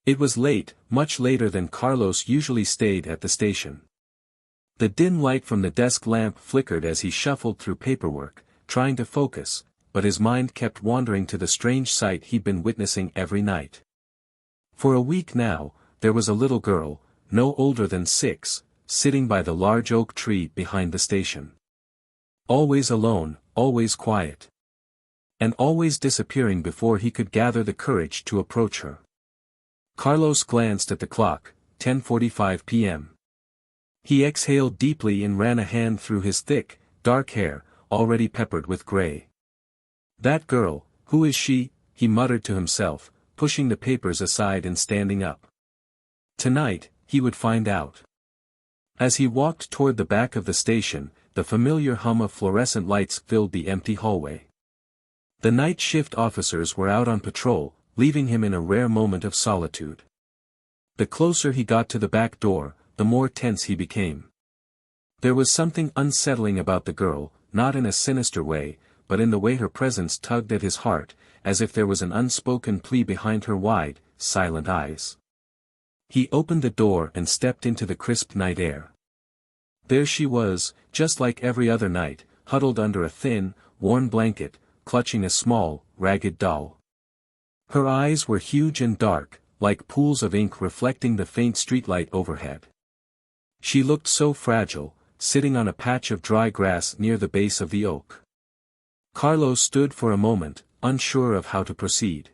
It was late, much later than Carlos usually stayed at the station. The dim light from the desk lamp flickered as he shuffled through paperwork, trying to focus, but his mind kept wandering to the strange sight he'd been witnessing every night. For a week now, there was a little girl, no older than 6, sitting by the large oak tree behind the station. Always alone, always quiet. And always disappearing before he could gather the courage to approach her. Carlos glanced at the clock, 10:45 p.m. He exhaled deeply and ran a hand through his thick, dark hair, already peppered with gray. That girl, who is she? He muttered to himself, pushing the papers aside and standing up. Tonight, he would find out. As he walked toward the back of the station, the familiar hum of fluorescent lights filled the empty hallway. The night shift officers were out on patrol, leaving him in a rare moment of solitude. The closer he got to the back door, the more tense he became. There was something unsettling about the girl, not in a sinister way, but in the way her presence tugged at his heart, as if there was an unspoken plea behind her wide, silent eyes. He opened the door and stepped into the crisp night air. There she was, just like every other night, huddled under a thin, worn blanket, clutching a small, ragged doll. Her eyes were huge and dark, like pools of ink reflecting the faint streetlight overhead. She looked so fragile, sitting on a patch of dry grass near the base of the oak. Carlos stood for a moment, unsure of how to proceed.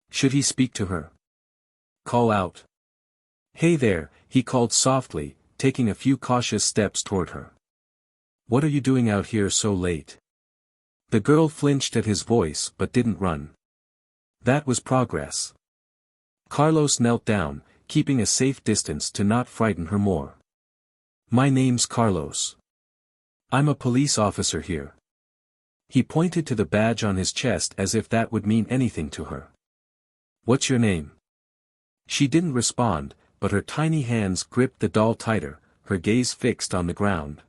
Should he speak to her? Call out. Hey there, he called softly, taking a few cautious steps toward her. What are you doing out here so late? The girl flinched at his voice but didn't run. That was progress. Carlos knelt down, keeping a safe distance to not frighten her more. My name's Carlos. I'm a police officer here. He pointed to the badge on his chest as if that would mean anything to her. What's your name? She didn't respond, but her tiny hands gripped the doll tighter, her gaze fixed on the ground.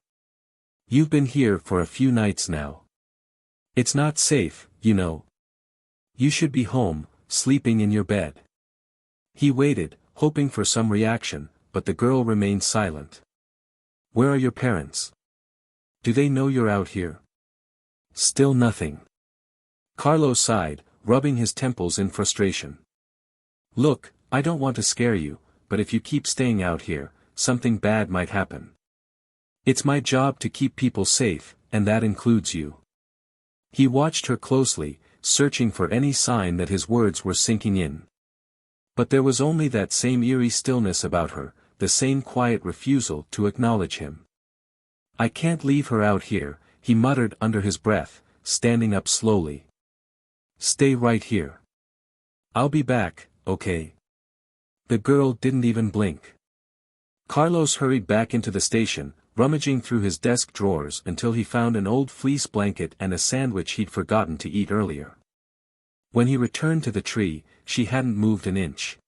You've been here for a few nights now. It's not safe, you know. You should be home, sleeping in your bed. He waited, hoping for some reaction, but the girl remained silent. Where are your parents? Do they know you're out here? Still nothing. Carlos sighed, rubbing his temples in frustration. Look, I don't want to scare you, but if you keep staying out here, something bad might happen. It's my job to keep people safe, and that includes you. He watched her closely, searching for any sign that his words were sinking in. But there was only that same eerie stillness about her, the same quiet refusal to acknowledge him. I can't leave her out here, he muttered under his breath, standing up slowly. Stay right here. I'll be back, okay? The girl didn't even blink. Carlos hurried back into the station, rummaging through his desk drawers until he found an old fleece blanket and a sandwich he'd forgotten to eat earlier. When he returned to the tree, she hadn't moved an inch.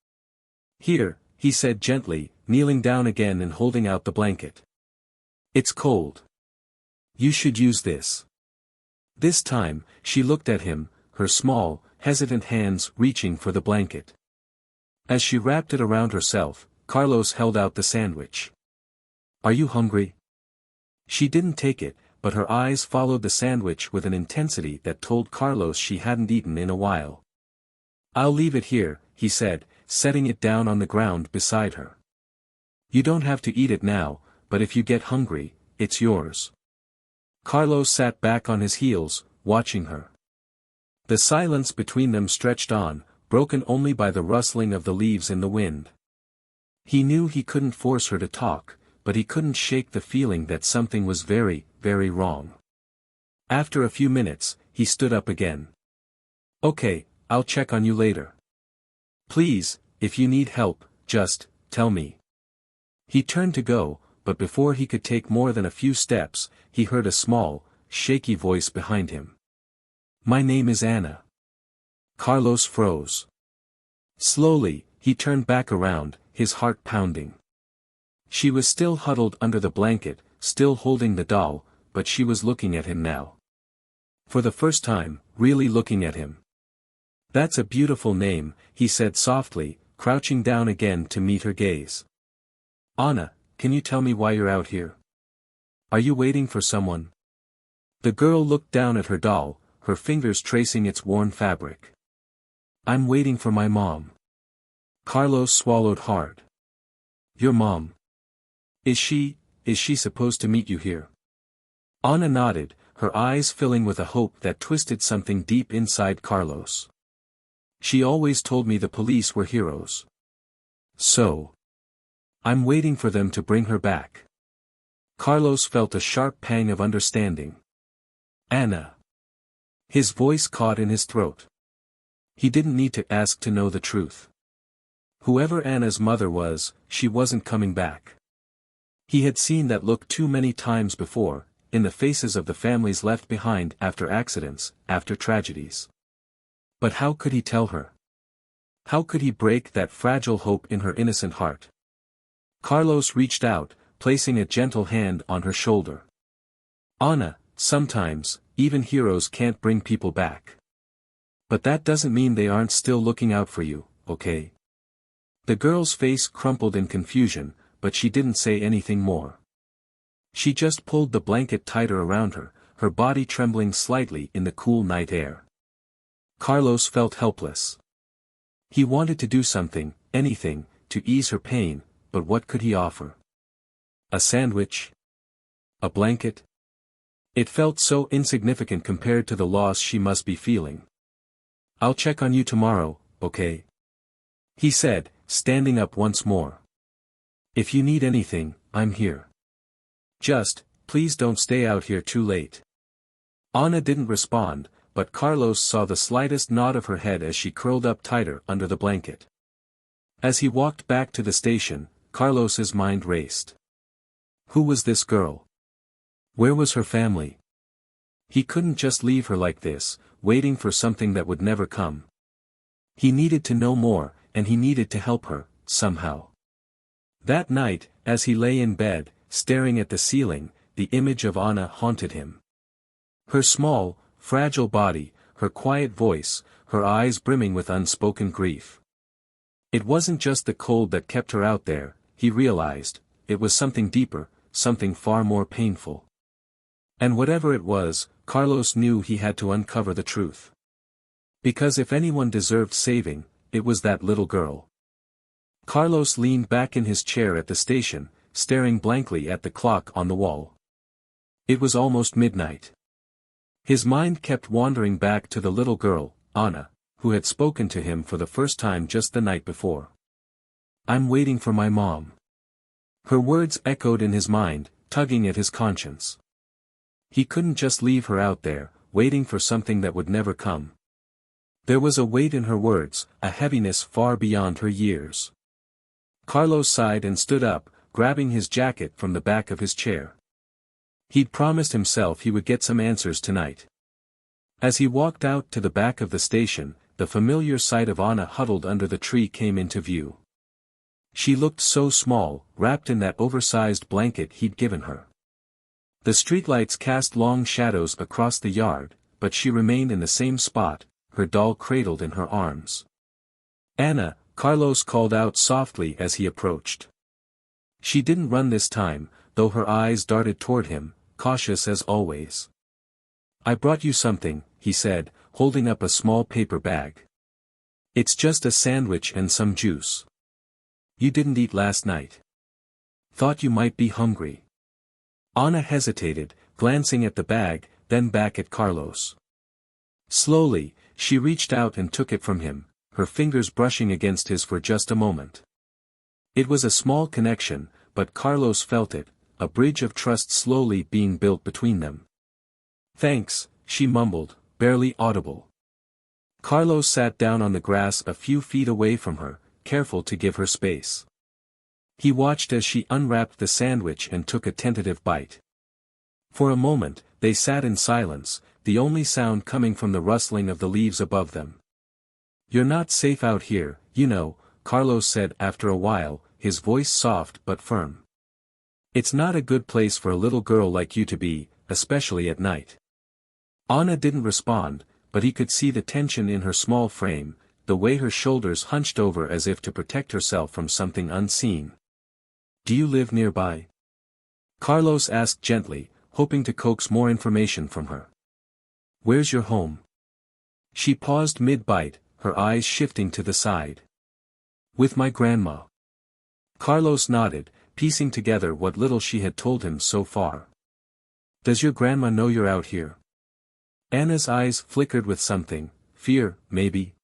Here, he said gently, kneeling down again and holding out the blanket. It's cold. You should use this. This time, she looked at him, her small, hesitant hands reaching for the blanket. As she wrapped it around herself, Carlos held out the sandwich. Are you hungry? She didn't take it, but her eyes followed the sandwich with an intensity that told Carlos she hadn't eaten in a while. I'll leave it here, he said, setting it down on the ground beside her. You don't have to eat it now, but if you get hungry, it's yours. Carlos sat back on his heels, watching her. The silence between them stretched on, broken only by the rustling of the leaves in the wind. He knew he couldn't force her to talk, but he couldn't shake the feeling that something was very, very wrong. After a few minutes, he stood up again. Okay, I'll check on you later. Please, if you need help, just tell me. He turned to go, but before he could take more than a few steps, he heard a small, shaky voice behind him. My name is Anna. Carlos froze. Slowly, he turned back around, his heart pounding. She was still huddled under the blanket, still holding the doll, but she was looking at him now. For the first time, really looking at him. That's a beautiful name, he said softly, crouching down again to meet her gaze. "Anna, can you tell me why you're out here? Are you waiting for someone?" The girl looked down at her doll, her fingers tracing its worn fabric. "I'm waiting for my mom." Carlos swallowed hard. "Your mom? Is she supposed to meet you here?" Anna nodded, her eyes filling with a hope that twisted something deep inside Carlos. "She always told me the police were heroes. So I'm waiting for them to bring her back." Carlos felt a sharp pang of understanding. "Anna." His voice caught in his throat. He didn't need to ask to know the truth. Whoever Anna's mother was, she wasn't coming back. He had seen that look too many times before, in the faces of the families left behind after accidents, after tragedies. But how could he tell her? How could he break that fragile hope in her innocent heart? Carlos reached out, placing a gentle hand on her shoulder. "Anna, sometimes, even heroes can't bring people back. But that doesn't mean they aren't still looking out for you, okay?" The girl's face crumpled in confusion, but she didn't say anything more. She just pulled the blanket tighter around her, her body trembling slightly in the cool night air. Carlos felt helpless. He wanted to do something, anything, to ease her pain, but what could he offer? A sandwich? A blanket? It felt so insignificant compared to the loss she must be feeling. "I'll check on you tomorrow, okay?" he said, standing up once more. "If you need anything, I'm here. Just, please don't stay out here too late." Anna didn't respond, but Carlos saw the slightest nod of her head as she curled up tighter under the blanket. As he walked back to the station, Carlos's mind raced. Who was this girl? Where was her family? He couldn't just leave her like this, waiting for something that would never come. He needed to know more, and he needed to help her, somehow. That night, as he lay in bed, staring at the ceiling, the image of Anna haunted him. Her small, fragile body, her quiet voice, her eyes brimming with unspoken grief. It wasn't just the cold that kept her out there, he realized, it was something deeper, something far more painful. And whatever it was, Carlos knew he had to uncover the truth. Because if anyone deserved saving, it was that little girl. Carlos leaned back in his chair at the station, staring blankly at the clock on the wall. It was almost midnight. His mind kept wandering back to the little girl, Anna, who had spoken to him for the first time just the night before. "I'm waiting for my mom." Her words echoed in his mind, tugging at his conscience. He couldn't just leave her out there, waiting for something that would never come. There was a weight in her words, a heaviness far beyond her years. Carlos sighed and stood up, grabbing his jacket from the back of his chair. He'd promised himself he would get some answers tonight. As he walked out to the back of the station, the familiar sight of Anna huddled under the tree came into view. She looked so small, wrapped in that oversized blanket he'd given her. The streetlights cast long shadows across the yard, but she remained in the same spot, her doll cradled in her arms. "Anna," Carlos called out softly as he approached. She didn't run this time, though her eyes darted toward him, cautious as always. "I brought you something," he said, holding up a small paper bag. "It's just a sandwich and some juice. You didn't eat last night. Thought you might be hungry." Anna hesitated, glancing at the bag, then back at Carlos. Slowly, she reached out and took it from him, her fingers brushing against his for just a moment. It was a small connection, but Carlos felt it, a bridge of trust slowly being built between them. "Thanks," she mumbled, barely audible. Carlos sat down on the grass a few feet away from her, careful to give her space. He watched as she unwrapped the sandwich and took a tentative bite. For a moment, they sat in silence, the only sound coming from the rustling of the leaves above them. "You're not safe out here, you know," Carlos said after a while, his voice soft but firm. "It's not a good place for a little girl like you to be, especially at night." Anna didn't respond, but he could see the tension in her small frame, the way her shoulders hunched over as if to protect herself from something unseen. "Do you live nearby?" Carlos asked gently, hoping to coax more information from her. "Where's your home?" She paused mid-bite, her eyes shifting to the side. "With my grandma." Carlos nodded, piecing together what little she had told him so far. "Does your grandma know you're out here?" Anna's eyes flickered with something, fear, maybe.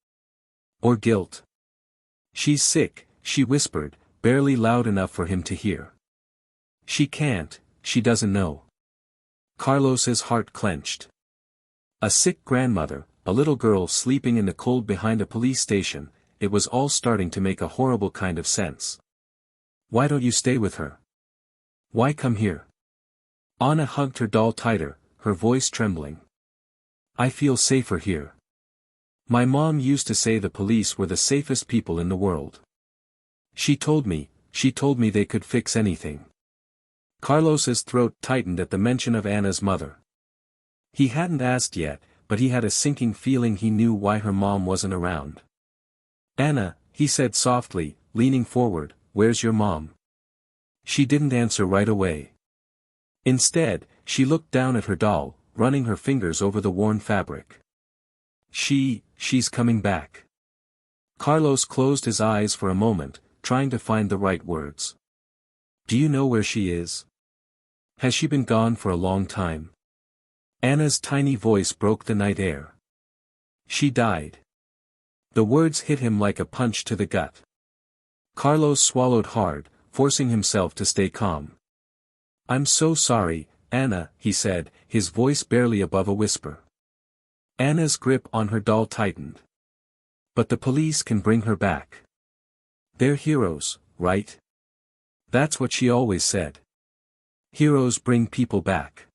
Or guilt. "She's sick," she whispered, barely loud enough for him to hear. "She can't, she doesn't know." Carlos's heart clenched. A sick grandmother, a little girl sleeping in the cold behind a police station, it was all starting to make a horrible kind of sense. "Why don't you stay with her? Why come here?" Anna hugged her doll tighter, her voice trembling. "I feel safer here. My mom used to say the police were the safest people in the world. She told me they could fix anything." Carlos's throat tightened at the mention of Anna's mother. He hadn't asked yet, but he had a sinking feeling he knew why her mom wasn't around. "Anna," he said softly, leaning forward, "where's your mom?" She didn't answer right away. Instead, she looked down at her doll, running her fingers over the worn fabric. She's coming back." Carlos closed his eyes for a moment, trying to find the right words. "Do you know where she is? Has she been gone for a long time?" Anna's tiny voice broke the night air. "She died." The words hit him like a punch to the gut. Carlos swallowed hard, forcing himself to stay calm. "I'm so sorry, Anna," he said, his voice barely above a whisper. Anna's grip on her doll tightened. "But the police can bring her back. They're heroes, right? That's what she always said. Heroes bring people back."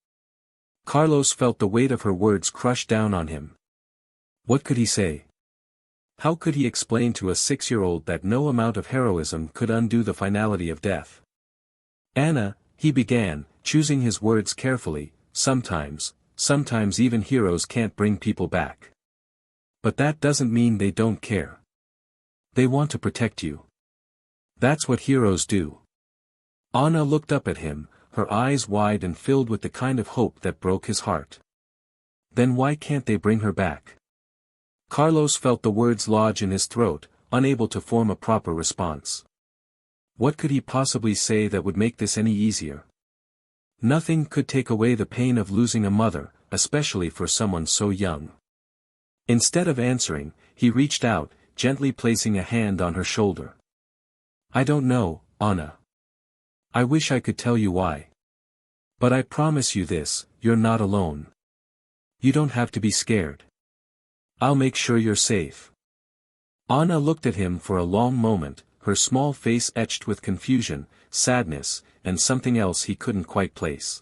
Carlos felt the weight of her words crush down on him. What could he say? How could he explain to a 6-year-old that no amount of heroism could undo the finality of death? "Anna," he began, choosing his words carefully, sometimes even heroes can't bring people back. But that doesn't mean they don't care. They want to protect you. That's what heroes do." Anna looked up at him, her eyes wide and filled with the kind of hope that broke his heart. "Then why can't they bring her back?" Carlos felt the words lodge in his throat, unable to form a proper response. What could he possibly say that would make this any easier? Nothing could take away the pain of losing a mother, especially for someone so young. Instead of answering, he reached out, gently placing a hand on her shoulder. "I don't know, Anna. I wish I could tell you why. But I promise you this, you're not alone. You don't have to be scared. I'll make sure you're safe." Anna looked at him for a long moment, her small face etched with confusion, sadness, and something else he couldn't quite place.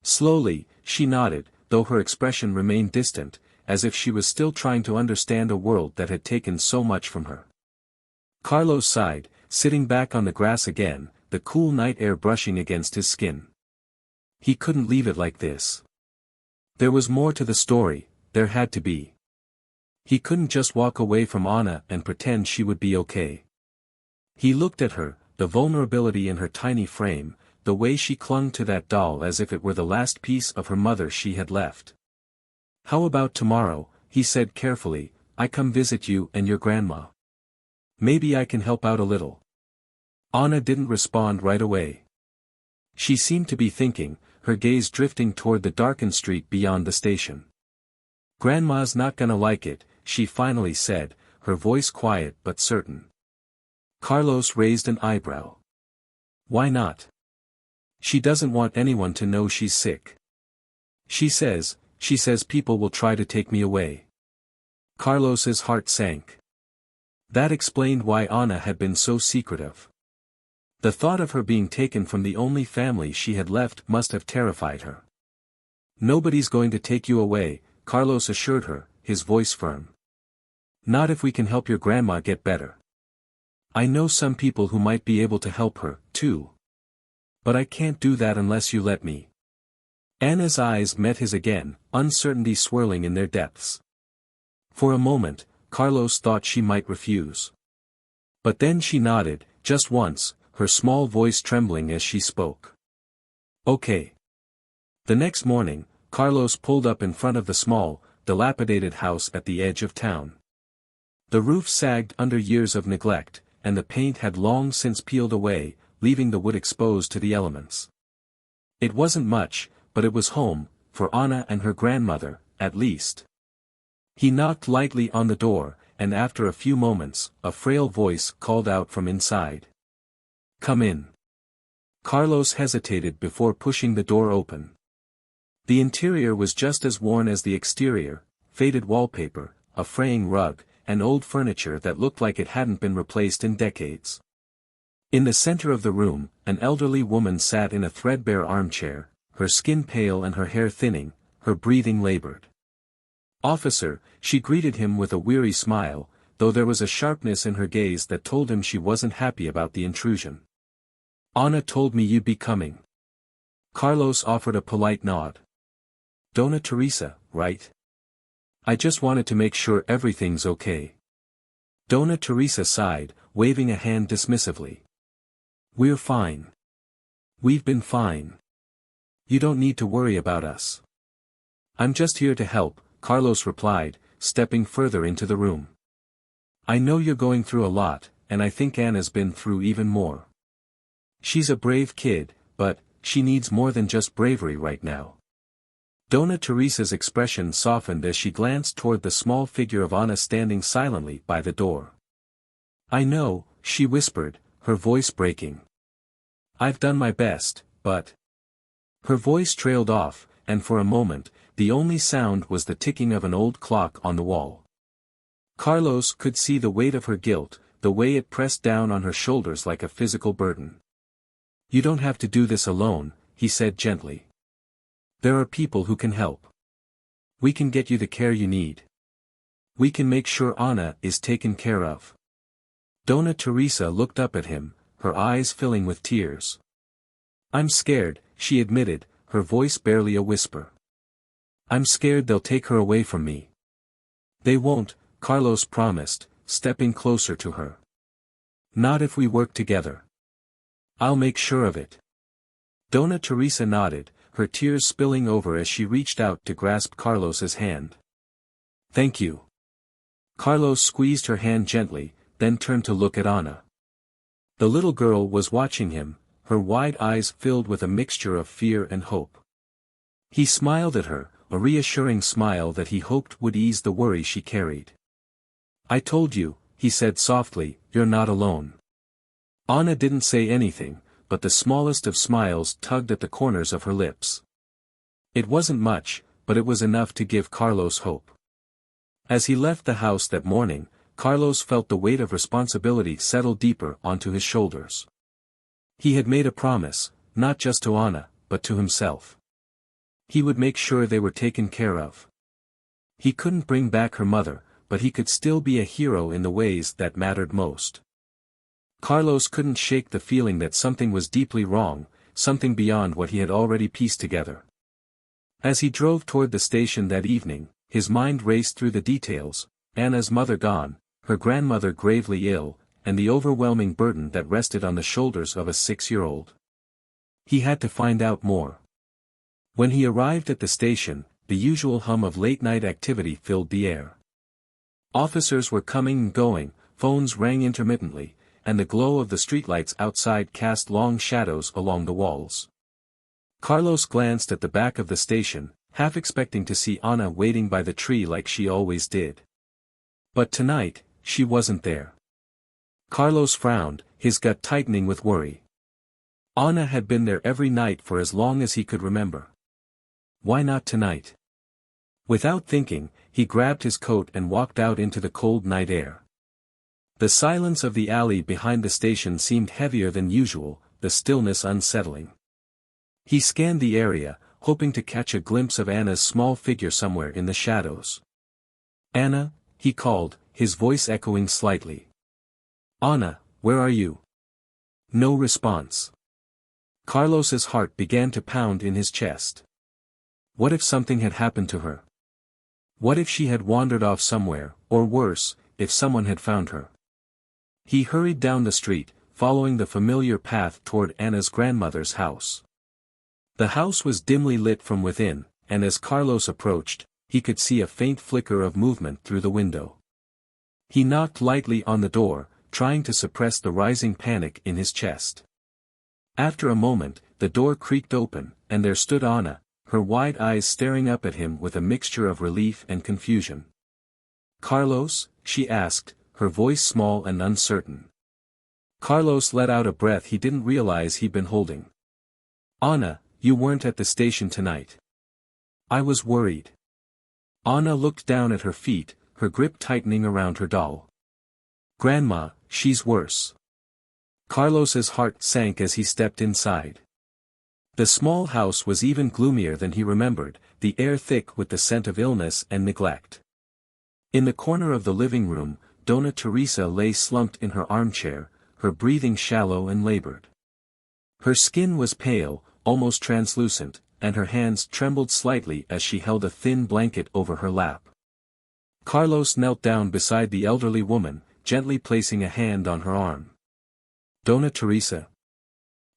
Slowly, she nodded, though her expression remained distant, as if she was still trying to understand a world that had taken so much from her. Carlos sighed, sitting back on the grass again, the cool night air brushing against his skin. He couldn't leave it like this. There was more to the story, there had to be. He couldn't just walk away from Anna and pretend she would be okay. He looked at her, the vulnerability in her tiny frame, the way she clung to that doll as if it were the last piece of her mother she had left. "How about tomorrow," he said carefully, "I come visit you and your grandma. Maybe I can help out a little." Anna didn't respond right away. She seemed to be thinking, her gaze drifting toward the darkened street beyond the station. "Grandma's not gonna like it," she finally said, her voice quiet but certain. Carlos raised an eyebrow. "Why not?" "She doesn't want anyone to know she's sick. She says people will try to take me away." Carlos's heart sank. That explained why Anna had been so secretive. The thought of her being taken from the only family she had left must have terrified her. "Nobody's going to take you away," Carlos assured her, his voice firm. "Not if we can help your grandma get better. I know some people who might be able to help her, too. But I can't do that unless you let me." Anna's eyes met his again, uncertainty swirling in their depths. For a moment, Carlos thought she might refuse. But then she nodded, just once, her small voice trembling as she spoke. Okay. The next morning, Carlos pulled up in front of the small, dilapidated house at the edge of town. The roof sagged under years of neglect, and the paint had long since peeled away, leaving the wood exposed to the elements. It wasn't much, but it was home, for Anna and her grandmother, at least. He knocked lightly on the door, and after a few moments, a frail voice called out from inside. Come in. Carlos hesitated before pushing the door open. The interior was just as worn as the exterior, faded wallpaper, a fraying rug, and old furniture that looked like it hadn't been replaced in decades. In the center of the room, an elderly woman sat in a threadbare armchair, her skin pale and her hair thinning, her breathing labored. Officer, she greeted him with a weary smile, though there was a sharpness in her gaze that told him she wasn't happy about the intrusion. Anna told me you'd be coming. Carlos offered a polite nod. Dona Teresa, right? I just wanted to make sure everything's okay. Dona Teresa sighed, waving a hand dismissively. We're fine. We've been fine. You don't need to worry about us. I'm just here to help, Carlos replied, stepping further into the room. I know you're going through a lot, and I think Anna's been through even more. She's a brave kid, but she needs more than just bravery right now. Dona Teresa's expression softened as she glanced toward the small figure of Anna standing silently by the door. I know, she whispered, her voice breaking. I've done my best, but... Her voice trailed off, and for a moment, the only sound was the ticking of an old clock on the wall. Carlos could see the weight of her guilt, the way it pressed down on her shoulders like a physical burden. You don't have to do this alone, he said gently. There are people who can help. We can get you the care you need. We can make sure Anna is taken care of. Dona Teresa looked up at him, her eyes filling with tears. I'm scared, she admitted, her voice barely a whisper. I'm scared they'll take her away from me. They won't, Carlos promised, stepping closer to her. Not if we work together. I'll make sure of it. Dona Teresa nodded, her tears spilling over as she reached out to grasp Carlos's hand. Thank you. Carlos squeezed her hand gently, then turned to look at Anna. The little girl was watching him, her wide eyes filled with a mixture of fear and hope. He smiled at her, a reassuring smile that he hoped would ease the worry she carried. I told you, he said softly, you're not alone. Anna didn't say anything, but the smallest of smiles tugged at the corners of her lips. It wasn't much, but it was enough to give Carlos hope. As he left the house that morning, Carlos felt the weight of responsibility settle deeper onto his shoulders. He had made a promise, not just to Anna, but to himself. He would make sure they were taken care of. He couldn't bring back her mother, but he could still be a hero in the ways that mattered most. Carlos couldn't shake the feeling that something was deeply wrong, something beyond what he had already pieced together. As he drove toward the station that evening, his mind raced through the details, Anna's mother gone, her grandmother gravely ill, and the overwhelming burden that rested on the shoulders of a 6-year-old. He had to find out more. When he arrived at the station, the usual hum of late-night activity filled the air. Officers were coming and going, phones rang intermittently, and the glow of the streetlights outside cast long shadows along the walls. Carlos glanced at the back of the station, half expecting to see Anna waiting by the tree like she always did. But tonight, she wasn't there. Carlos frowned, his gut tightening with worry. Anna had been there every night for as long as he could remember. Why not tonight? Without thinking, he grabbed his coat and walked out into the cold night air. The silence of the alley behind the station seemed heavier than usual, the stillness unsettling. He scanned the area, hoping to catch a glimpse of Anna's small figure somewhere in the shadows. Anna, he called, his voice echoing slightly. Anna, where are you? No response. Carlos's heart began to pound in his chest. What if something had happened to her? What if she had wandered off somewhere, or worse, if someone had found her. He hurried down the street, following the familiar path toward Anna's grandmother's house. The house was dimly lit from within, and as Carlos approached, he could see a faint flicker of movement through the window. He knocked lightly on the door, trying to suppress the rising panic in his chest. After a moment, the door creaked open, and there stood Anna, her wide eyes staring up at him with a mixture of relief and confusion. "Carlos?" she asked, her voice small and uncertain. Carlos let out a breath he didn't realize he'd been holding. "Anna, you weren't at the station tonight. I was worried." Anna looked down at her feet, her grip tightening around her doll. "Grandma, she's worse." Carlos's heart sank as he stepped inside. The small house was even gloomier than he remembered, the air thick with the scent of illness and neglect. In the corner of the living room, Donna Teresa lay slumped in her armchair, her breathing shallow and labored. Her skin was pale, almost translucent, and her hands trembled slightly as she held a thin blanket over her lap. Carlos knelt down beside the elderly woman, gently placing a hand on her arm. "Donna Teresa?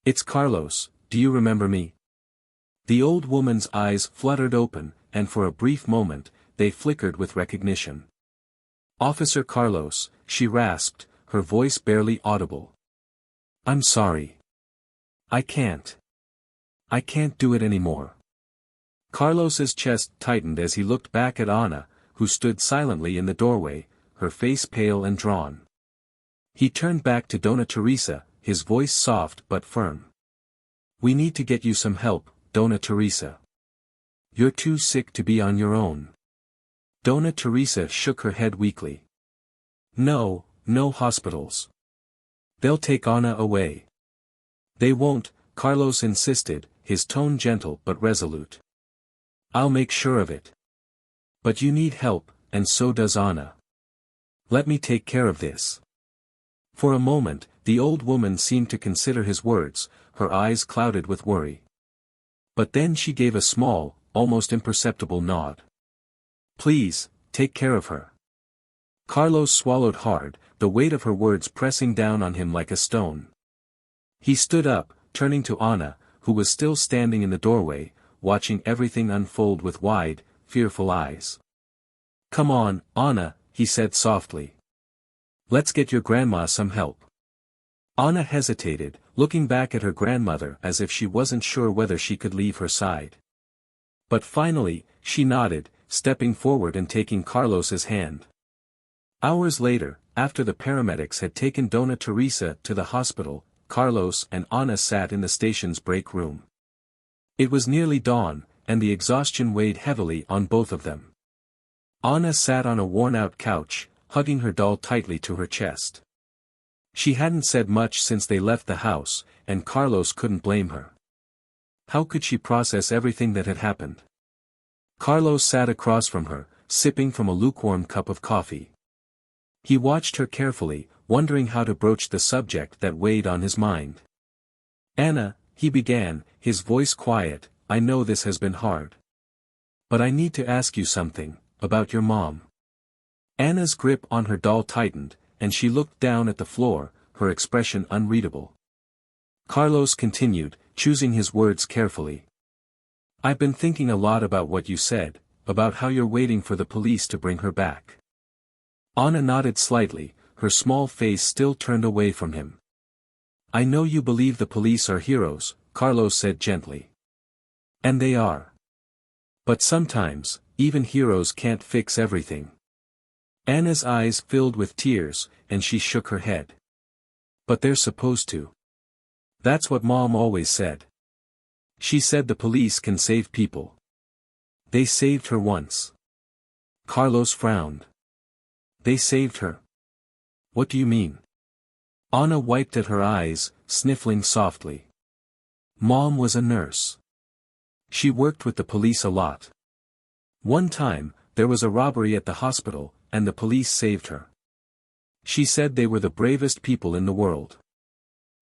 It's Carlos, do you remember me?" The old woman's eyes fluttered open, and for a brief moment, they flickered with recognition. "Officer Carlos," she rasped, her voice barely audible. "I'm sorry. I can't do it anymore." Carlos's chest tightened as he looked back at Anna, who stood silently in the doorway, her face pale and drawn. He turned back to Donna Teresa, his voice soft but firm. "We need to get you some help, Donna Teresa. You're too sick to be on your own." Donna Teresa shook her head weakly. "No hospitals. They'll take Anna away." "They won't," Carlos insisted, his tone gentle but resolute. "I'll make sure of it. But you need help, and so does Anna. Let me take care of this." For a moment, the old woman seemed to consider his words, her eyes clouded with worry. But then she gave a small, almost imperceptible nod. "Please, take care of her." Carlos swallowed hard, the weight of her words pressing down on him like a stone. He stood up, turning to Anna, who was still standing in the doorway, watching everything unfold with wide, fearful eyes. "Come on, Anna," he said softly. "Let's get your grandma some help." Anna hesitated, looking back at her grandmother as if she wasn't sure whether she could leave her side. But finally, she nodded, stepping forward and taking Carlos's hand. Hours later, after the paramedics had taken Donna Teresa to the hospital, Carlos and Anna sat in the station's break room. It was nearly dawn, and the exhaustion weighed heavily on both of them. Anna sat on a worn-out couch, hugging her doll tightly to her chest. She hadn't said much since they left the house, and Carlos couldn't blame her. How could she process everything that had happened? Carlos sat across from her, sipping from a lukewarm cup of coffee. He watched her carefully, wondering how to broach the subject that weighed on his mind. "Anna," he began, his voice quiet, "I know this has been hard. But I need to ask you something, about your mom." Anna's grip on her doll tightened, and she looked down at the floor, her expression unreadable. Carlos continued, choosing his words carefully. "I've been thinking a lot about what you said, about how you're waiting for the police to bring her back." Anna nodded slightly, her small face still turned away from him. "I know you believe the police are heroes," Carlos said gently. "And they are. But sometimes, even heroes can't fix everything." Anna's eyes filled with tears, and she shook her head. "But they're supposed to. That's what Mom always said. She said the police can save people. They saved her once." Carlos frowned. "They saved her? What do you mean?" Anna wiped at her eyes, sniffling softly. "Mom was a nurse. She worked with the police a lot. One time, there was a robbery at the hospital, and the police saved her. She said they were the bravest people in the world."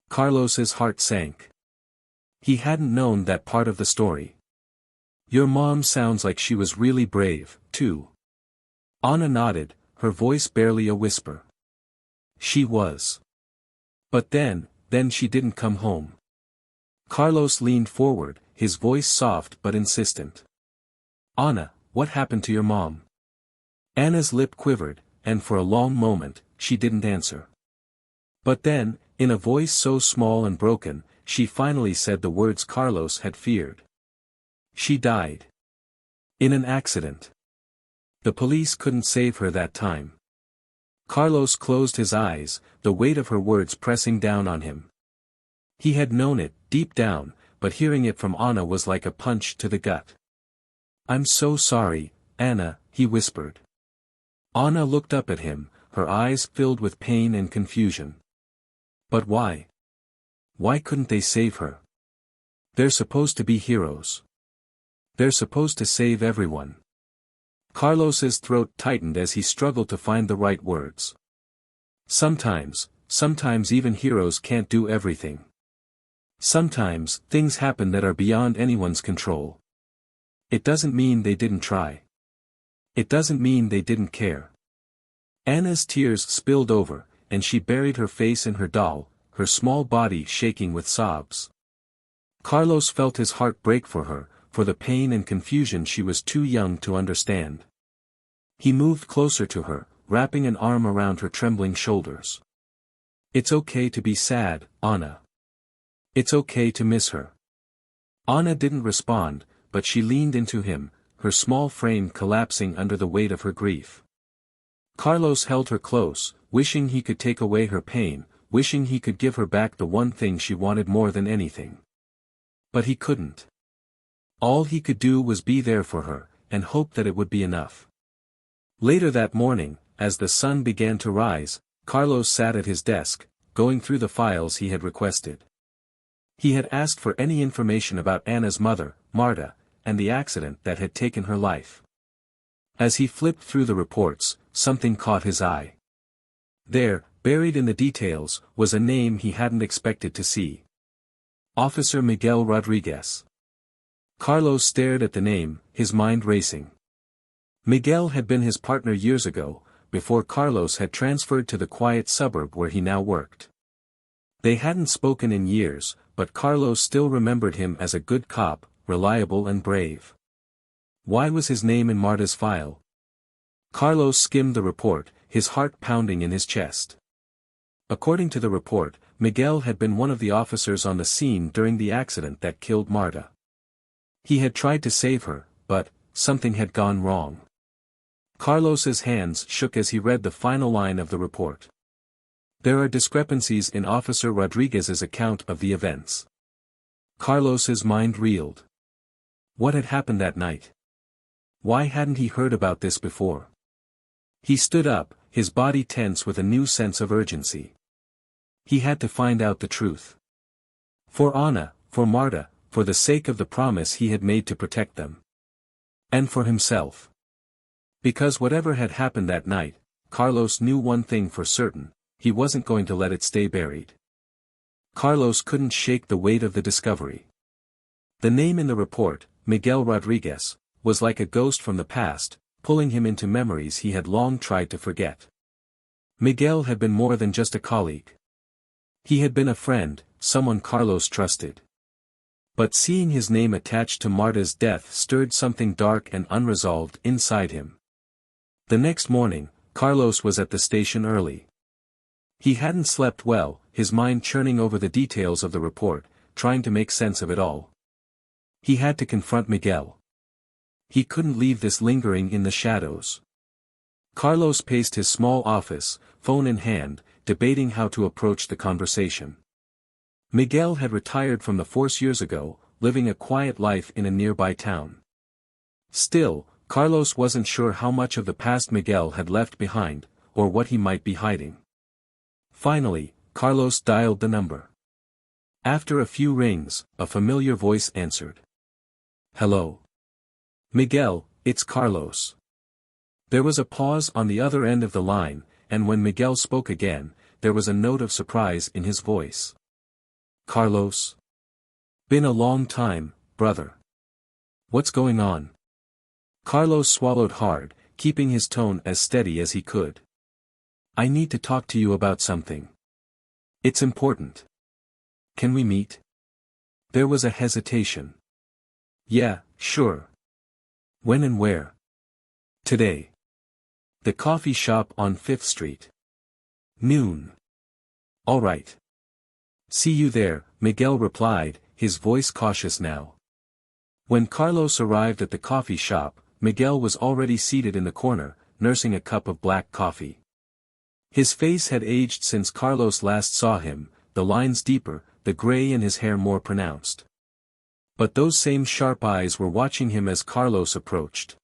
Carlos's heart sank. He hadn't known that part of the story. "Your mom sounds like she was really brave, too." Anna nodded, her voice barely a whisper. She was. But then she didn't come home. Carlos leaned forward, his voice soft but insistent. Anna, what happened to your mom? Anna's lip quivered, and for a long moment, she didn't answer. But then, in a voice so small and broken, she finally said the words Carlos had feared. She died. In an accident. The police couldn't save her that time. Carlos closed his eyes, the weight of her words pressing down on him. He had known it, deep down, but hearing it from Anna was like a punch to the gut. I'm so sorry, Anna, he whispered. Anna looked up at him, her eyes filled with pain and confusion. But why? Why couldn't they save her? They're supposed to be heroes. They're supposed to save everyone. Carlos's throat tightened as he struggled to find the right words. Sometimes even heroes can't do everything. Sometimes, things happen that are beyond anyone's control. It doesn't mean they didn't try. It doesn't mean they didn't care. Anna's tears spilled over, and she buried her face in her doll, her small body shaking with sobs. Carlos felt his heart break for her, for the pain and confusion she was too young to understand. He moved closer to her, wrapping an arm around her trembling shoulders. It's okay to be sad, Anna. It's okay to miss her. Anna didn't respond, but she leaned into him, her small frame collapsing under the weight of her grief. Carlos held her close, wishing he could take away her pain, wishing he could give her back the one thing she wanted more than anything. But he couldn't. All he could do was be there for her, and hope that it would be enough. Later that morning, as the sun began to rise, Carlos sat at his desk, going through the files he had requested. He had asked for any information about Anna's mother, Marta, and the accident that had taken her life. As he flipped through the reports, something caught his eye. There, buried in the details, was a name he hadn't expected to see. Officer Miguel Rodriguez. Carlos stared at the name, his mind racing. Miguel had been his partner years ago, before Carlos had transferred to the quiet suburb where he now worked. They hadn't spoken in years, but Carlos still remembered him as a good cop, reliable and brave. Why was his name in Marta's file? Carlos skimmed the report, his heart pounding in his chest. According to the report, Miguel had been one of the officers on the scene during the accident that killed Marta. He had tried to save her, but something had gone wrong. Carlos's hands shook as he read the final line of the report. There are discrepancies in Officer Rodriguez's account of the events. Carlos's mind reeled. What had happened that night? Why hadn't he heard about this before? He stood up, his body tense with a new sense of urgency. He had to find out the truth. For Anna, for Marta, for the sake of the promise he had made to protect them. And for himself. Because whatever had happened that night, Carlos knew one thing for certain. He wasn't going to let it stay buried. Carlos couldn't shake the weight of the discovery. The name in the report, Miguel Rodriguez, was like a ghost from the past, pulling him into memories he had long tried to forget. Miguel had been more than just a colleague. He had been a friend, someone Carlos trusted. But seeing his name attached to Marta's death stirred something dark and unresolved inside him. The next morning, Carlos was at the station early. He hadn't slept well, his mind churning over the details of the report, trying to make sense of it all. He had to confront Miguel. He couldn't leave this lingering in the shadows. Carlos paced his small office, phone in hand, debating how to approach the conversation. Miguel had retired from the force years ago, living a quiet life in a nearby town. Still, Carlos wasn't sure how much of the past Miguel had left behind, or what he might be hiding. Finally, Carlos dialed the number. After a few rings, a familiar voice answered. Hello. Miguel, it's Carlos. There was a pause on the other end of the line, and when Miguel spoke again, there was a note of surprise in his voice. Carlos? Been a long time, brother. What's going on? Carlos swallowed hard, keeping his tone as steady as he could. "I need to talk to you about something. It's important. Can we meet?" There was a hesitation. "Yeah, sure. When and where?" "Today. The coffee shop on 5th Street. Noon." "All right. See you there," Miguel replied, his voice cautious now. When Carlos arrived at the coffee shop, Miguel was already seated in the corner, nursing a cup of black coffee. His face had aged since Carlos last saw him, the lines deeper, the gray in his hair more pronounced. But those same sharp eyes were watching him as Carlos approached.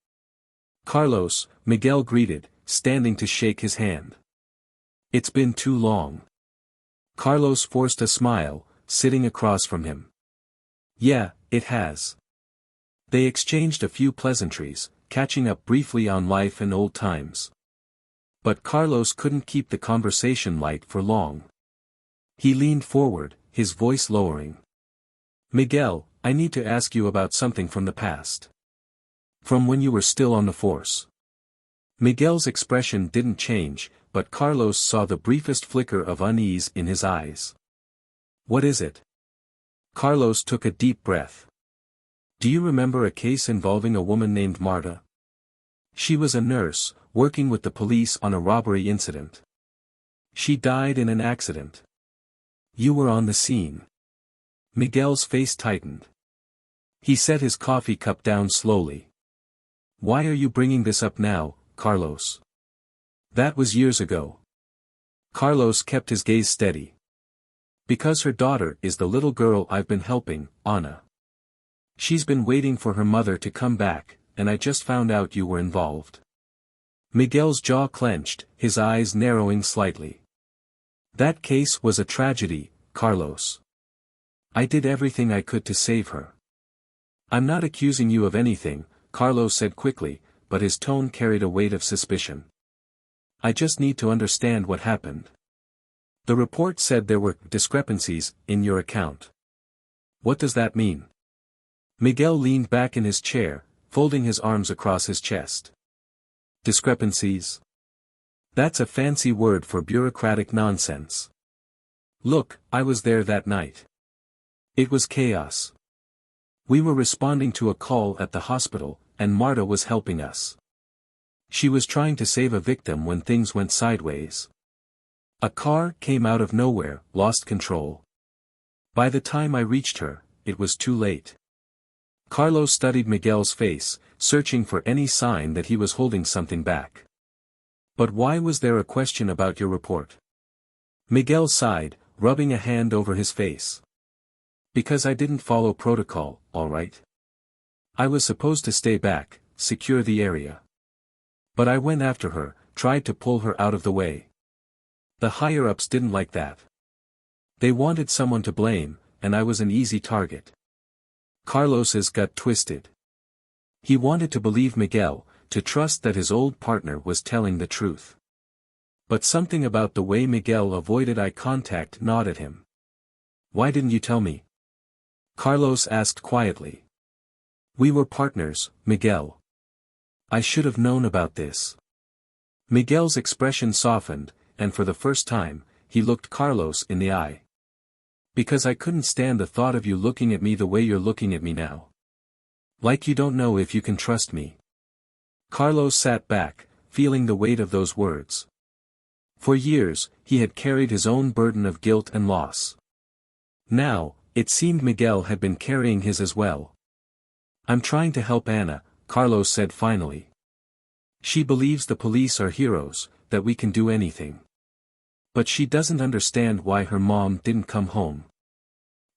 "Carlos," Miguel greeted, standing to shake his hand. "It's been too long." Carlos forced a smile, sitting across from him. "Yeah, it has." They exchanged a few pleasantries, catching up briefly on life and old times. But Carlos couldn't keep the conversation light for long. He leaned forward, his voice lowering. "Miguel, I need to ask you about something from the past. From when you were still on the force." Miguel's expression didn't change, but Carlos saw the briefest flicker of unease in his eyes. "What is it?" Carlos took a deep breath. "Do you remember a case involving a woman named Marta? She was a nurse, working with the police on a robbery incident. She died in an accident. You were on the scene." Miguel's face tightened. He set his coffee cup down slowly. "Why are you bringing this up now, Carlos? That was years ago." Carlos kept his gaze steady. "Because her daughter is the little girl I've been helping, Ana. She's been waiting for her mother to come back, and I just found out you were involved." Miguel's jaw clenched, his eyes narrowing slightly. "That case was a tragedy, Carlos. I did everything I could to save her." "I'm not accusing you of anything," Carlos said quickly, but his tone carried a weight of suspicion. "I just need to understand what happened. The report said there were discrepancies in your account. What does that mean?" Miguel leaned back in his chair, folding his arms across his chest. "Discrepancies? That's a fancy word for bureaucratic nonsense. Look, I was there that night. It was chaos. We were responding to a call at the hospital, and Marta was helping us. She was trying to save a victim when things went sideways. A car came out of nowhere, lost control. By the time I reached her, it was too late." Carlos studied Miguel's face, searching for any sign that he was holding something back. "But why was there a question about your report?" Miguel sighed, rubbing a hand over his face. "Because I didn't follow protocol, all right. I was supposed to stay back, secure the area. But I went after her, tried to pull her out of the way. The higher-ups didn't like that. They wanted someone to blame, and I was an easy target." Carlos's gut twisted. He wanted to believe Miguel, to trust that his old partner was telling the truth. But something about the way Miguel avoided eye contact gnawed at him. "Why didn't you tell me?" Carlos asked quietly. "We were partners, Miguel. I should have known about this." Miguel's expression softened, and for the first time, he looked Carlos in the eye. "Because I couldn't stand the thought of you looking at me the way you're looking at me now. Like you don't know if you can trust me." Carlos sat back, feeling the weight of those words. For years, he had carried his own burden of guilt and loss. Now, it seemed Miguel had been carrying his as well. "I'm trying to help Ana," Carlos said finally. "She believes the police are heroes, that we can do anything. But she doesn't understand why her mom didn't come home.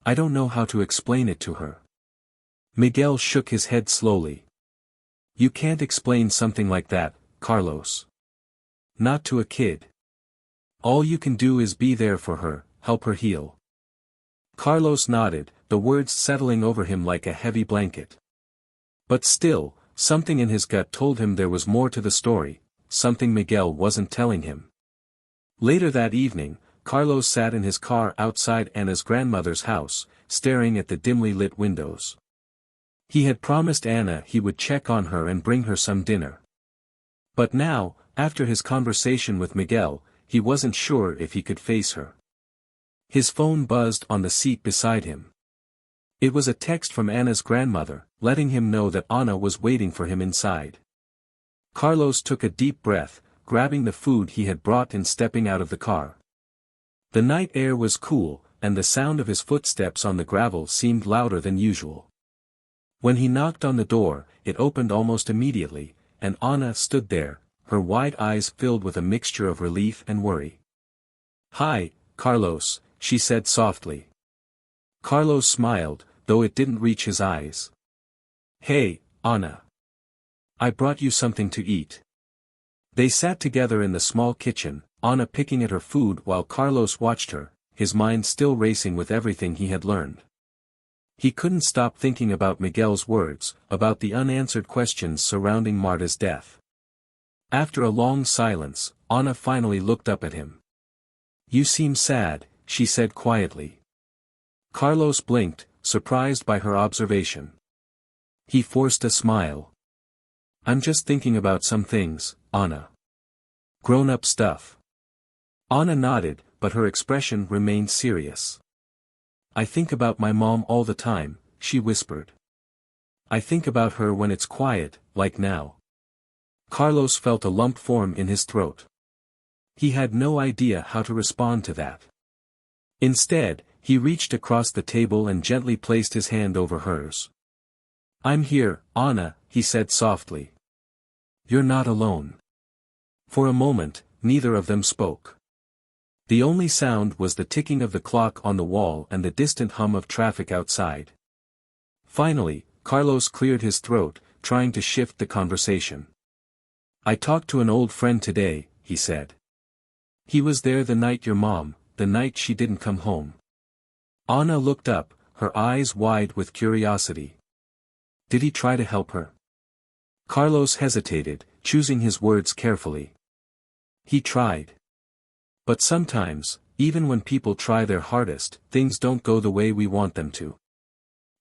I don't know how to explain it to her." Miguel shook his head slowly. "You can't explain something like that, Carlos. Not to a kid. All you can do is be there for her, help her heal." Carlos nodded, the words settling over him like a heavy blanket. But still, something in his gut told him there was more to the story, something Miguel wasn't telling him. Later that evening, Carlos sat in his car outside Ana's grandmother's house, staring at the dimly lit windows. He had promised Ana he would check on her and bring her some dinner. But now, after his conversation with Miguel, he wasn't sure if he could face her. His phone buzzed on the seat beside him. It was a text from Anna's grandmother, letting him know that Anna was waiting for him inside. Carlos took a deep breath, grabbing the food he had brought and stepping out of the car. The night air was cool, and the sound of his footsteps on the gravel seemed louder than usual. When he knocked on the door, it opened almost immediately, and Anna stood there, her wide eyes filled with a mixture of relief and worry. "Hi, Carlos," she said softly. Carlos smiled, though it didn't reach his eyes. "Hey, Anna. I brought you something to eat." They sat together in the small kitchen, Anna picking at her food while Carlos watched her, his mind still racing with everything he had learned. He couldn't stop thinking about Miguel's words, about the unanswered questions surrounding Marta's death. After a long silence, Anna finally looked up at him. "You seem sad," she said quietly. Carlos blinked, surprised by her observation. He forced a smile. "I'm just thinking about some things, Anna. Grown-up stuff." Anna nodded, but her expression remained serious. "I think about my mom all the time," she whispered. "I think about her when it's quiet, like now." Carlos felt a lump form in his throat. He had no idea how to respond to that. Instead, he reached across the table and gently placed his hand over hers. "I'm here, Anna," he said softly. "You're not alone." For a moment, neither of them spoke. The only sound was the ticking of the clock on the wall and the distant hum of traffic outside. Finally, Carlos cleared his throat, trying to shift the conversation. "I talked to an old friend today," he said. "He was there the night the night she didn't come home." Anna looked up, her eyes wide with curiosity. "Did he try to help her?" Carlos hesitated, choosing his words carefully. "He tried. But sometimes, even when people try their hardest, things don't go the way we want them to."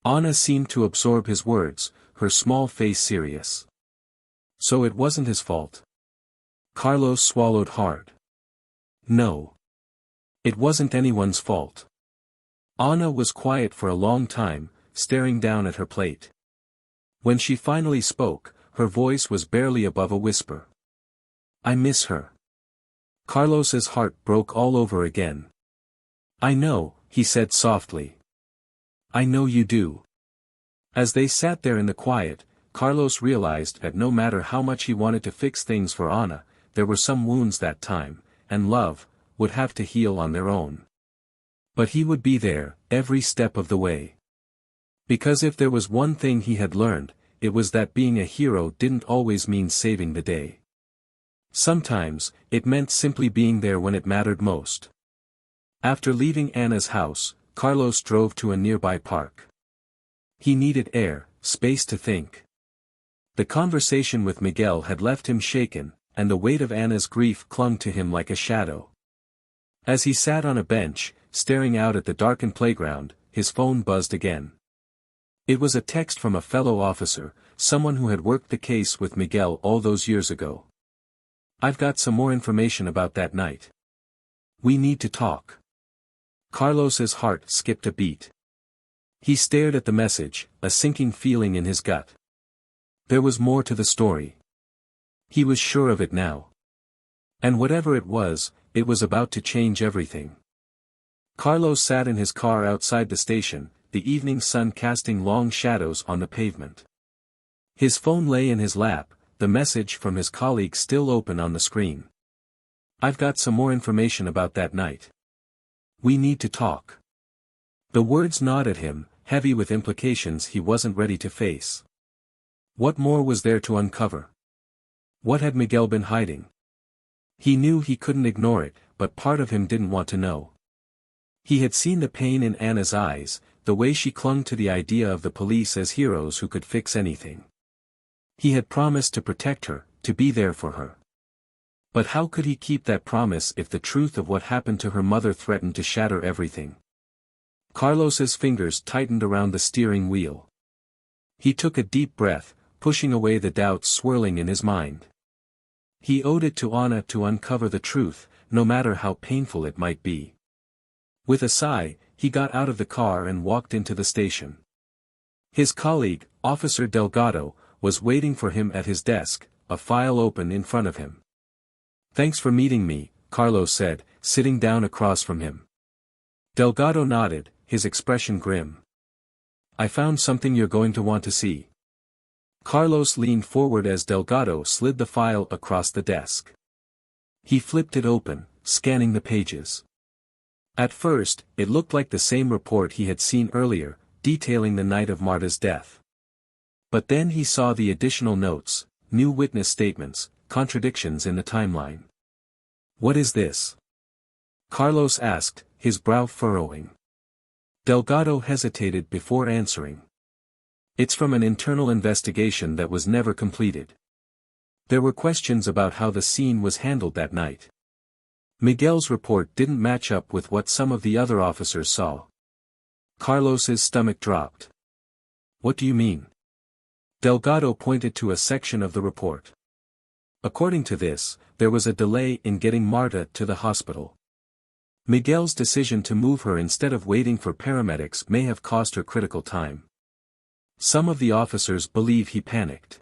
Anna seemed to absorb his words, her small face serious. "So it wasn't his fault?" Carlos swallowed hard. "No. It wasn't anyone's fault." Anna was quiet for a long time, staring down at her plate. When she finally spoke, her voice was barely above a whisper. "I miss her." Carlos's heart broke all over again. "I know," he said softly. "I know you do." As they sat there in the quiet, Carlos realized that no matter how much he wanted to fix things for Anna, there were some wounds that time, and love, would have to heal on their own. But he would be there, every step of the way. Because if there was one thing he had learned, it was that being a hero didn't always mean saving the day. Sometimes, it meant simply being there when it mattered most. After leaving Anna's house, Carlos drove to a nearby park. He needed air, space to think. The conversation with Miguel had left him shaken, and the weight of Anna's grief clung to him like a shadow. As he sat on a bench, staring out at the darkened playground, his phone buzzed again. It was a text from a fellow officer, someone who had worked the case with Miguel all those years ago. "I've got some more information about that night. We need to talk." Carlos's heart skipped a beat. He stared at the message, a sinking feeling in his gut. There was more to the story. He was sure of it now. And whatever it was about to change everything. Carlos sat in his car outside the station, the evening sun casting long shadows on the pavement. His phone lay in his lap, the message from his colleague still open on the screen. "I've got some more information about that night. We need to talk." The words gnawed at him, heavy with implications he wasn't ready to face. What more was there to uncover? What had Miguel been hiding? He knew he couldn't ignore it, but part of him didn't want to know. He had seen the pain in Anna's eyes, the way she clung to the idea of the police as heroes who could fix anything. He had promised to protect her, to be there for her. But how could he keep that promise if the truth of what happened to her mother threatened to shatter everything? Carlos's fingers tightened around the steering wheel. He took a deep breath, pushing away the doubts swirling in his mind. He owed it to Anna to uncover the truth, no matter how painful it might be. With a sigh, he got out of the car and walked into the station. His colleague, Officer Delgado, was waiting for him at his desk, a file open in front of him. "Thanks for meeting me," Carlos said, sitting down across from him. Delgado nodded, his expression grim. "I found something you're going to want to see." Carlos leaned forward as Delgado slid the file across the desk. He flipped it open, scanning the pages. At first, it looked like the same report he had seen earlier, detailing the night of Marta's death. But then he saw the additional notes, new witness statements, contradictions in the timeline. "What is this?" Carlos asked, his brow furrowing. Delgado hesitated before answering. "It's from an internal investigation that was never completed. There were questions about how the scene was handled that night. Miguel's report didn't match up with what some of the other officers saw." Carlos's stomach dropped. "What do you mean?" Delgado pointed to a section of the report. "According to this, there was a delay in getting Marta to the hospital. Miguel's decision to move her instead of waiting for paramedics may have cost her critical time. Some of the officers believe he panicked.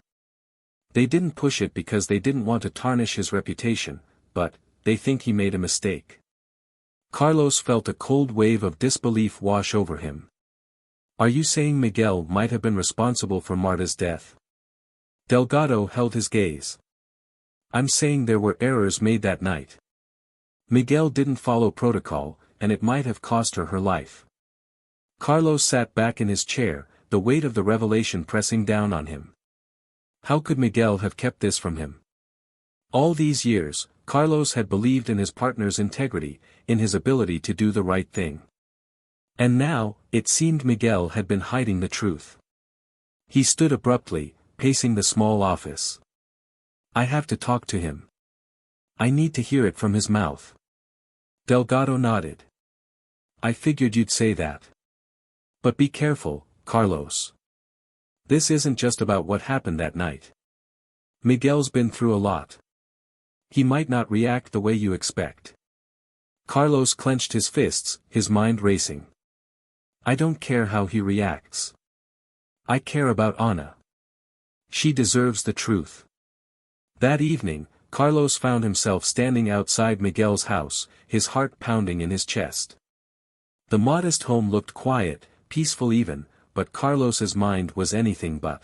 They didn't push it because they didn't want to tarnish his reputation, but they think he made a mistake." Carlos felt a cold wave of disbelief wash over him. "Are you saying Miguel might have been responsible for Marta's death?" Delgado held his gaze. "I'm saying there were errors made that night. Miguel didn't follow protocol, and it might have cost her her life." Carlos sat back in his chair, the weight of the revelation pressing down on him. How could Miguel have kept this from him? All these years, Carlos had believed in his partner's integrity, in his ability to do the right thing. And now, it seemed Miguel had been hiding the truth. He stood abruptly, pacing the small office. "I have to talk to him. I need to hear it from his mouth." Delgado nodded. "I figured you'd say that. But be careful, Carlos. This isn't just about what happened that night. Miguel's been through a lot. He might not react the way you expect." Carlos clenched his fists, his mind racing. "I don't care how he reacts. I care about Anna. She deserves the truth." That evening, Carlos found himself standing outside Miguel's house, his heart pounding in his chest. The modest home looked quiet, peaceful even, but Carlos's mind was anything but.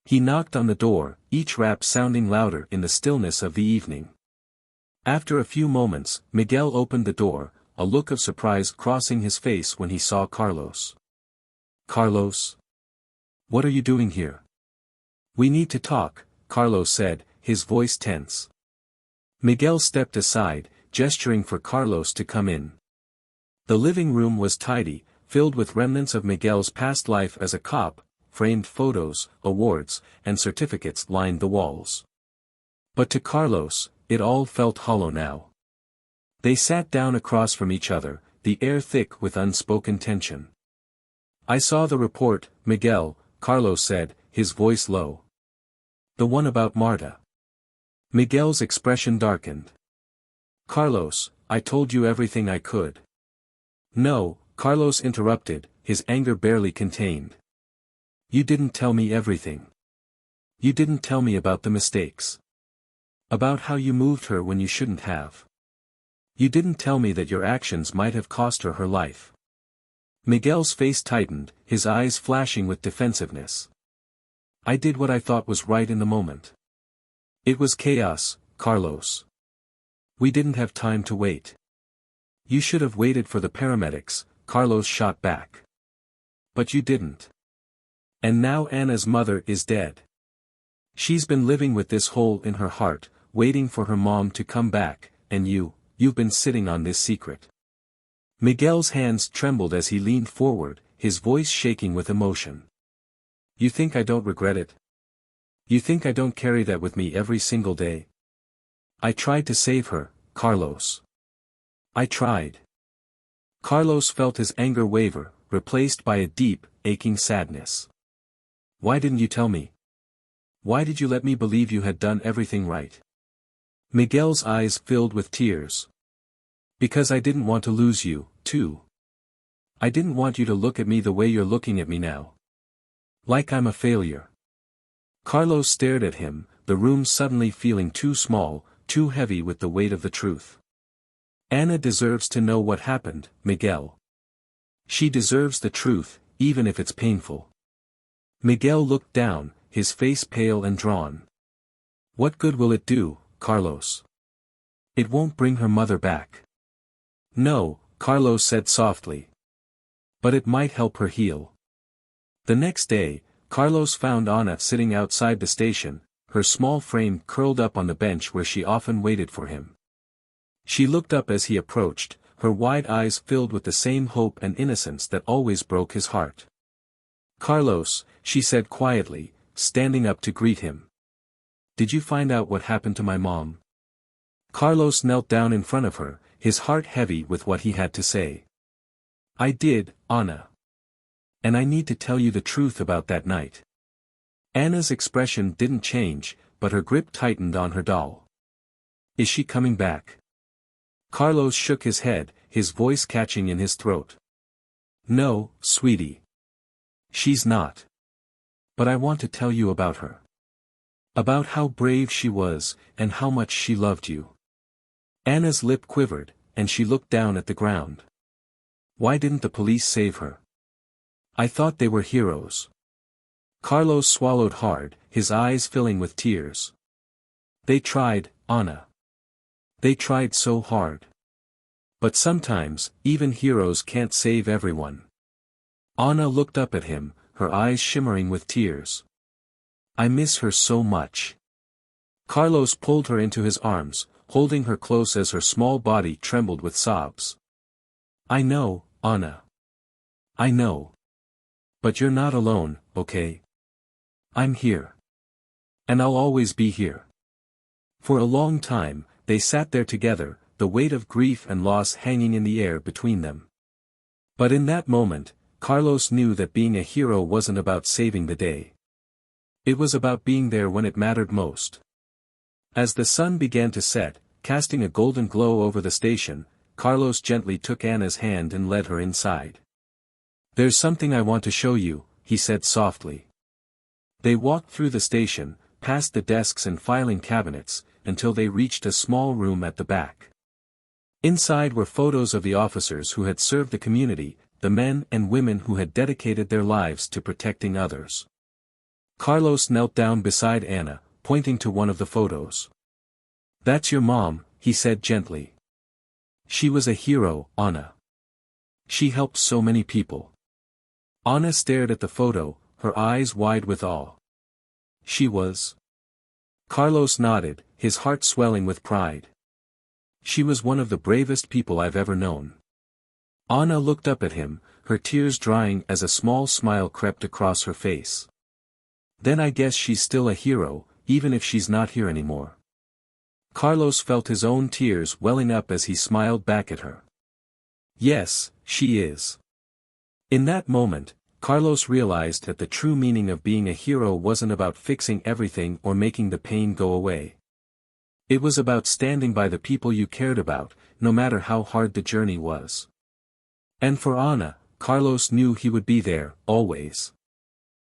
He knocked on the door, each rap sounding louder in the stillness of the evening. After a few moments, Miguel opened the door, a look of surprise crossing his face when he saw Carlos. "Carlos? What are you doing here?" "We need to talk," Carlos said, his voice tense. Miguel stepped aside, gesturing for Carlos to come in. The living room was tidy, filled with remnants of Miguel's past life as a cop. Framed photos, awards, and certificates lined the walls. But to Carlos, it all felt hollow now. They sat down across from each other, the air thick with unspoken tension. "I saw the report, Miguel," Carlos said, his voice low. "The one about Marta." Miguel's expression darkened. "Carlos, I told you everything I could." "No," Carlos interrupted, his anger barely contained. "You didn't tell me everything. You didn't tell me about the mistakes. About how you moved her when you shouldn't have. You didn't tell me that your actions might have cost her her life." Miguel's face tightened, his eyes flashing with defensiveness. "I did what I thought was right in the moment. It was chaos, Carlos. We didn't have time to wait." "You should have waited for the paramedics," Carlos shot back. "But you didn't. And now Anna's mother is dead. She's been living with this hole in her heart, waiting for her mom to come back, and you've been sitting on this secret." Miguel's hands trembled as he leaned forward, his voice shaking with emotion. "You think I don't regret it? You think I don't carry that with me every single day? I tried to save her, Carlos. I tried." Carlos felt his anger waver, replaced by a deep, aching sadness. "Why didn't you tell me? Why did you let me believe you had done everything right?" Miguel's eyes filled with tears. Because I didn't want to lose you, too. I didn't want you to look at me the way you're looking at me now. Like I'm a failure. Carlos stared at him, the room suddenly feeling too small, too heavy with the weight of the truth. Ana deserves to know what happened, Miguel. She deserves the truth, even if it's painful. Miguel looked down, his face pale and drawn. What good will it do, Carlos? It won't bring her mother back. No, Carlos said softly. But it might help her heal. The next day, Carlos found Ana sitting outside the station, her small frame curled up on the bench where she often waited for him. She looked up as he approached, her wide eyes filled with the same hope and innocence that always broke his heart. Carlos, she said quietly, standing up to greet him. Did you find out what happened to my mom? Carlos knelt down in front of her, his heart heavy with what he had to say. I did, Ana. And I need to tell you the truth about that night. Ana's expression didn't change, but her grip tightened on her doll. Is she coming back? Carlos shook his head, his voice catching in his throat. No, sweetie. She's not. But I want to tell you about her. About how brave she was, and how much she loved you. Ana's lip quivered, and she looked down at the ground. Why didn't the police save her? I thought they were heroes. Carlos swallowed hard, his eyes filling with tears. They tried, Ana. They tried so hard. But sometimes, even heroes can't save everyone. Ana looked up at him, her eyes shimmering with tears. I miss her so much. Carlos pulled her into his arms, holding her close as her small body trembled with sobs. I know, Ana. I know. But you're not alone, okay? I'm here. And I'll always be here. For a long time, they sat there together, the weight of grief and loss hanging in the air between them. But in that moment, Carlos knew that being a hero wasn't about saving the day. It was about being there when it mattered most. As the sun began to set, casting a golden glow over the station, Carlos gently took Ana's hand and led her inside. There's something I want to show you, he said softly. They walked through the station, past the desks and filing cabinets, until they reached a small room at the back. Inside were photos of the officers who had served the community, the men and women who had dedicated their lives to protecting others. Carlos knelt down beside Ana, pointing to one of the photos. That's your mom, he said gently. She was a hero, Ana. She helped so many people. Ana stared at the photo, her eyes wide with awe. She was. Carlos nodded, his heart swelling with pride. She was one of the bravest people I've ever known. Ana looked up at him, her tears drying as a small smile crept across her face. Then I guess she's still a hero, even if she's not here anymore. Carlos felt his own tears welling up as he smiled back at her. Yes, she is. In that moment, Carlos realized that the true meaning of being a hero wasn't about fixing everything or making the pain go away. It was about standing by the people you cared about, no matter how hard the journey was. And for Ana, Carlos knew he would be there, always.